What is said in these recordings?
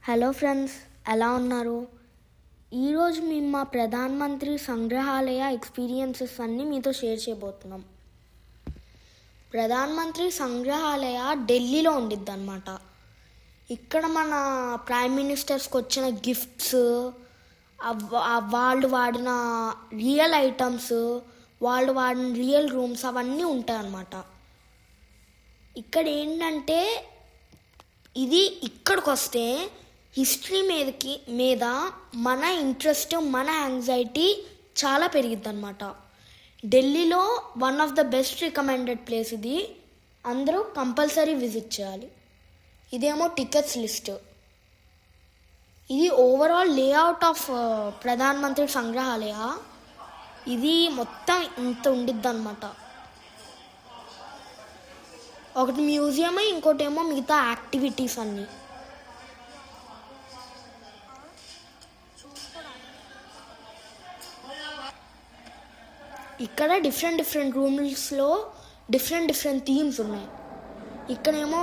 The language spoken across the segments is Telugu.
హలో ఫ్రెండ్స్, ఎలా ఉన్నారు? ఈరోజు మేము మా ప్రధానమంత్రి సంగ్రహాలయ ఎక్స్పీరియన్సెస్ అన్నీ మీతో షేర్ చేయబోతున్నాం. ప్రధానమంత్రి సంగ్రహాలయ ఢిల్లీలో ఉండిద్ది అనమాట. ఇక్కడ మన ప్రైమ్ మినిస్టర్స్కి వచ్చిన గిఫ్ట్స్, వాళ్ళు వాడిన రియల్ ఐటమ్స్, వాళ్ళు వాడిన రియల్ రూమ్స్ అవన్నీ ఉంటాయి అన్నమాట. ఇక్కడ ఏంటంటే ఇది ఇక్కడికి వస్తే హిస్టరీ మీద మన ఇంట్రెస్ట్, మన యాంగ్జైటీ చాలా పెరిగిద్ది అనమాట. ఢిల్లీలో one of the best recommended place ఇది. అందరూ కంపల్సరీ విజిట్ చేయాలి. ఇదేమో టికెట్స్ లిస్ట్. ఇది ఓవరాల్ లేఅవుట్ ఆఫ్ ప్రధానమంత్రి సంగ్రహాలయ. ఇది మొత్తం ఇంత ఉండిద్ది అనమాట. ఒకటి మ్యూజియం, ఇంకోటి ఏమో మిగతా యాక్టివిటీస్ అన్నీ. ఇక్కడ డిఫరెంట్ రూమ్స్లో డిఫరెంట్ థీమ్స్ ఉన్నాయి. ఇక్కడేమో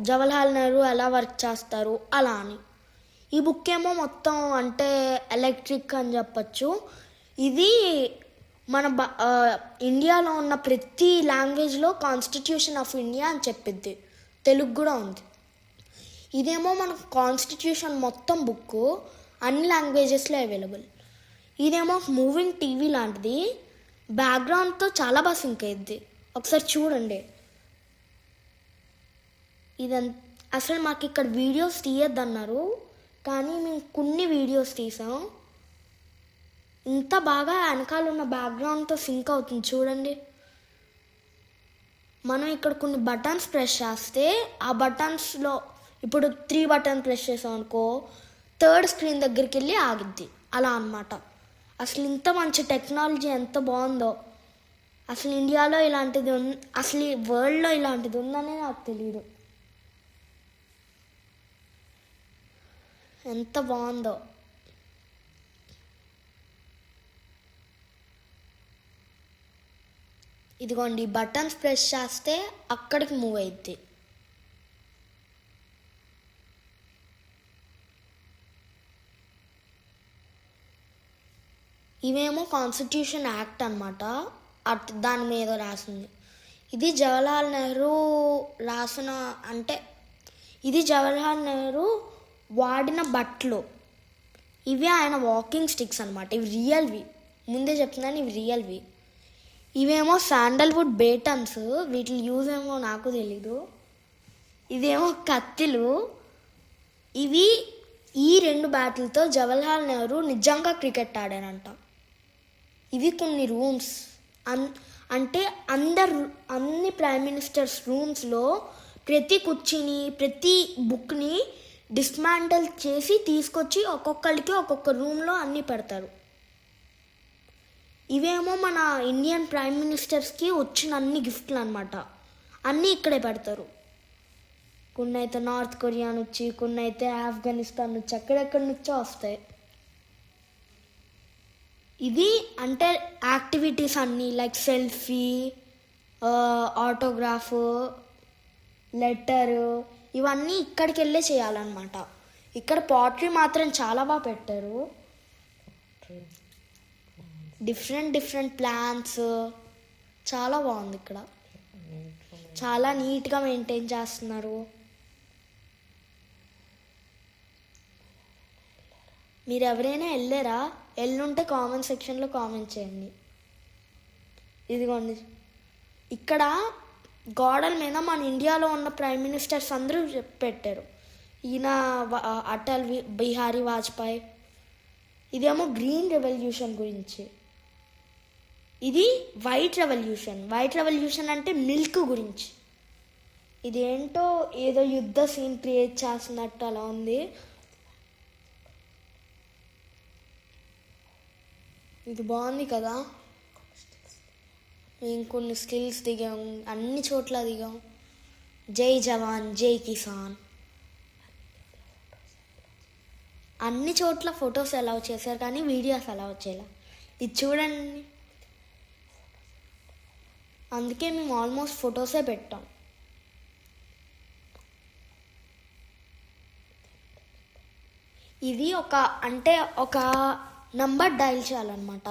జవహర్లాల్ నెహ్రూ ఎలా వర్క్ చేస్తారు అలా అని. ఈ బుక్ ఏమో మొత్తం అంటే ఎలక్ట్రిక్ అని చెప్పచ్చు. ఇది మన ఇండియాలో ఉన్న ప్రతి లాంగ్వేజ్లో కాన్స్టిట్యూషన్ ఆఫ్ ఇండియా అని చెప్పిద్ది. తెలుగు కూడా ఉంది. ఇదేమో మనకు కాన్స్టిట్యూషన్ మొత్తం బుక్ అన్ని లాంగ్వేజెస్లో అవైలబుల్. ఇదేమో మూవింగ్ టీవీ లాంటిది. బ్యాక్గ్రౌండ్తో చాలా బాగా సింక్ అయ్యిద్ది. ఒకసారి చూడండి. అసలు మాకు ఇక్కడ వీడియోస్ తీయొద్దన్నారు, కానీ మేము కొన్ని వీడియోస్ తీసాం. ఇంత బాగా వెనకాల ఉన్న బ్యాక్గ్రౌండ్తో సింక్ అవుతుంది చూడండి. మనం ఇక్కడ కొన్ని బటన్స్ ప్రెస్ చేస్తే ఆ బటన్స్లో ఇప్పుడు 3 బటన్ ప్రెస్ చేసాం అనుకో, 3rd స్క్రీన్ దగ్గరికి వెళ్ళి ఆగిద్ది. అలా అన్నమాట. అసలు ఇంత మంచి టెక్నాలజీ ఎంత బాగుందో. అసలు ఇండియాలో ఇలాంటిది అసలు ఈ వరల్డ్లో ఇలాంటిది ఉందనే నాకు తెలియదు. ఎంత బాగుందో. ఇదిగోండి, బటన్స్ ప్రెస్ చేస్తే అక్కడికి మూవ్ అయ్యిద్ది. ఇవేమో కాన్స్టిట్యూషన్ యాక్ట్ అనమాట. దాని మీద రాసింది. ఇది జవహర్లాల్ నెహ్రూ రాసిన, అంటే ఇది జవహర్లాల్ నెహ్రూ వాడిన బట్టలు. ఇవి ఆయన వాకింగ్ స్టిక్స్ అనమాట. ఇవి రియల్వి, ముందే చెప్తున్నాను, ఇవి రియల్వి. ఇవేమో శాండల్వుడ్ బేటన్స్. వీటి యూజ్ ఏమో నాకు తెలీదు. ఇదేమో కత్తిలు. ఇవి ఈ 2 బ్యాటిల్తో జవహర్లాల్ నెహ్రూ నిజంగా క్రికెట్ ఆడారంట. ఇవి కొన్ని రూమ్స్. అంటే అన్ని ప్రైమ్ మినిస్టర్స్ రూమ్స్లో ప్రతి కుర్చీని, ప్రతి బుక్ని డిస్మాంటల్ చేసి తీసుకొచ్చి ఒక్కొక్కరికి ఒక్కొక్క రూమ్లో అన్నీ పెడతారు. ఇవేమో మన ఇండియన్ ప్రైమ్ మినిస్టర్స్కి వచ్చిన అన్ని గిఫ్ట్లు అనమాట. అన్నీ ఇక్కడే పెడతారు. కొన్ని అయితే నార్త్ కొరియా నుంచి, కొన్ని అయితే ఆఫ్ఘనిస్తాన్ నుంచి, ఎక్కడెక్కడి నుంచో వస్తాయి. ఇది అంటే యాక్టివిటీస్ అన్నీ లైక్ సెల్ఫీ, ఆటోగ్రాఫ్, లెటరు, ఇవన్నీ ఇక్కడికి వెళ్ళే చేయాలన్నమాట. ఇక్కడ పాటరీ మాత్రం చాలా బాగా పెట్టారు. డిఫరెంట్ ప్లాన్స్, చాలా బాగుంది. ఇక్కడ చాలా నీట్గా మెయింటైన్ చేస్తున్నారు. మీరు ఎవరైనా వెళ్ళారా? వెళ్ళుంటే కామెంట్ సెక్షన్లో కామెంట్ చేయండి. ఇదిగోండి, ఇక్కడ గోడల మీద మన ఇండియాలో ఉన్న ప్రైమ్ మినిస్టర్స్ అందరూ పెట్టారు. ఈయన అటల్ బిహారీ వాజ్పేయి. ఇదేమో గ్రీన్ రెవల్యూషన్ గురించి. ఇది వైట్ రెవల్యూషన్ అంటే మిల్క్ గురించి. ఇదేంటో ఏదో యుద్ధ సీన్ క్రియేట్ చేస్తున్నట్టు అలా ఉంది. ఇది బాగుంది కదా. మేము కొన్ని స్టిల్స్ దిగాం, అన్ని చోట్ల దిగాం. జై జవాన్ జై కిసాన్ అన్ని చోట్ల ఫొటోస్ అలౌ చేశారు, కానీ వీడియోస్ అలౌ చేయాలి. ఇది చూడండి. అందుకే మేము ఆల్మోస్ట్ ఫొటోసే పెట్టాం. ఇది ఒక నంబర్ డైల్ చేయాలన్నమాట.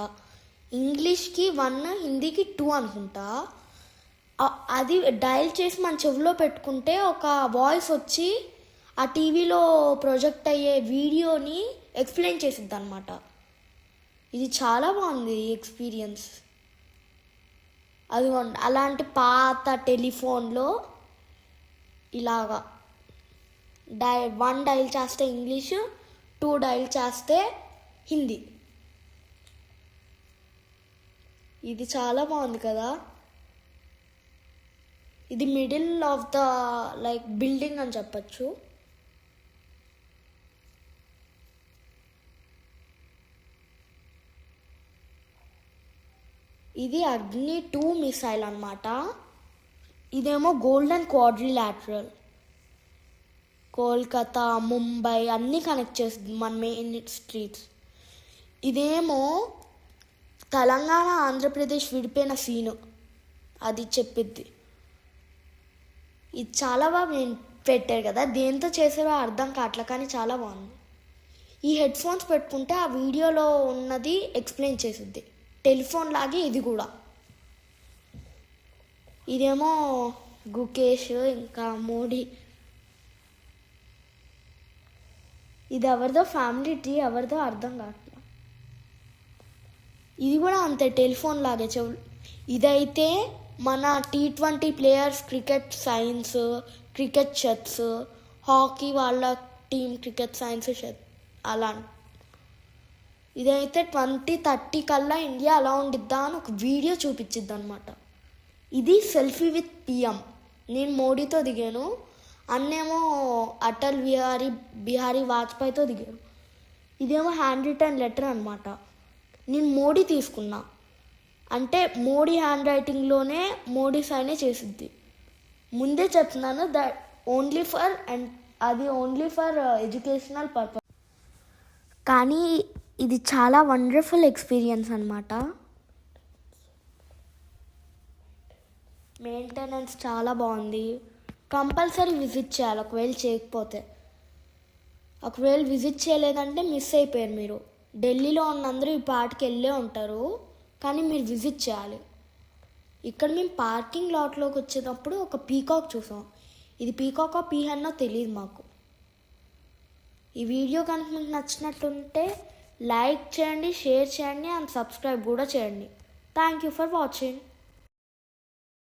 ఇంగ్లీష్కి 1, హిందీకి 2 అనుకుంటా. అది డైల్ చేసి మన చెవిలో పెట్టుకుంటే ఒక వాయిస్ వచ్చి ఆ టీవీలో ప్రొజెక్ట్ అయ్యే వీడియోని ఎక్స్ప్లెయిన్ చేసిద్ది అనమాట. ఇది చాలా బాగుంది ఎక్స్పీరియన్స్. అది అలాంటి పాత టెలిఫోన్లో ఇలాగా 1 డైల్ చేస్తే ఇంగ్లీషు, 2 డైల్ చేస్తే హిందీ. ఇది చాలా బాగుంది కదా. ఇది మిడిల్ ఆఫ్ ద బిల్డింగ్ అని చెప్పచ్చు. ఇది అగ్ని 2 మిసైల్ అన్నమాట. ఇదేమో గోల్డెన్ క్వాడ్రిలాటరల్. కోల్కతా, ముంబై అన్నీ కనెక్ట్ చేస్తుంది మన మెయిన్ స్ట్రీట్స్. ఇదేమో తెలంగాణ, ఆంధ్రప్రదేశ్ విడిపోయిన సీను అది చెప్పిద్ది. ఇది చాలా బాగా నేను పెట్టారు కదా, దేంతో చేసారో అర్థం కావట్లే కానీ చాలా బాగుంది. ఈ హెడ్ ఫోన్స్ పెట్టుకుంటే ఆ వీడియోలో ఉన్నది ఎక్స్ప్లెయిన్ చేసిద్ది. టెలిఫోన్ లాగే ఇది కూడా. ఇదేమో గుకేష్ ఇంకా మోడీ. ఇది ఎవరిదో ఫ్యామిలీ ట్రీ, ఎవరిదో అర్థం కావట్లేదు. ఇది కూడా అంతే టెలిఫోన్ లాగే ఇదైతే మన T20 players cricket science, cricket shirts, hockey వాళ్ళ టీం క్రికెట్ సైన్స్ షర్ట్ అలా. ఇదైతే 2030 కల్లా ఇండియా అలా ఉండిద్దా అని ఒక వీడియో చూపించిద్ది అనమాట. ఇది సెల్ఫీ విత్ PM. నేను మోడీతో దిగాను, అన్నేమో అటల్ బిహారీ వాజ్పేయితో దిగాను. ఇదేమో హ్యాండ్ రిటర్న్ లెటర్ అనమాట. నేను మోడీ తీసుకున్నా అంటే మోడీ హ్యాండ్ రైటింగ్లోనే మోడీ సైనే చేసిద్ది. ముందే చెప్తున్నాను that only for educational purpose. కానీ ఇది చాలా వండర్ఫుల్ ఎక్స్పీరియన్స్ అనమాట. మెయింటెనెన్స్ చాలా బాగుంది. కంపల్సరీ విజిట్ చేయాలి ఒకవేళ విజిట్ చేయలేదంటే మిస్ అయిపోయారు మీరు. ఢిల్లీలో ఉన్నందరూ ఈ పార్క్కి వెళ్ళే ఉంటారు కానీ మీరు విజిట్ చేయాలి. ఇక్కడ మేము పార్కింగ్ లాట్లోకి వచ్చేటప్పుడు ఒక పీకాక్ చూసాం. ఇది పీకాకో పీహన్నో తెలియదు మాకు. ఈ వీడియో కనుక మీకు నచ్చినట్లుంటే లైక్ చేయండి, షేర్ చేయండి అండ్ సబ్స్క్రైబ్ కూడా చేయండి. Thank you for watching.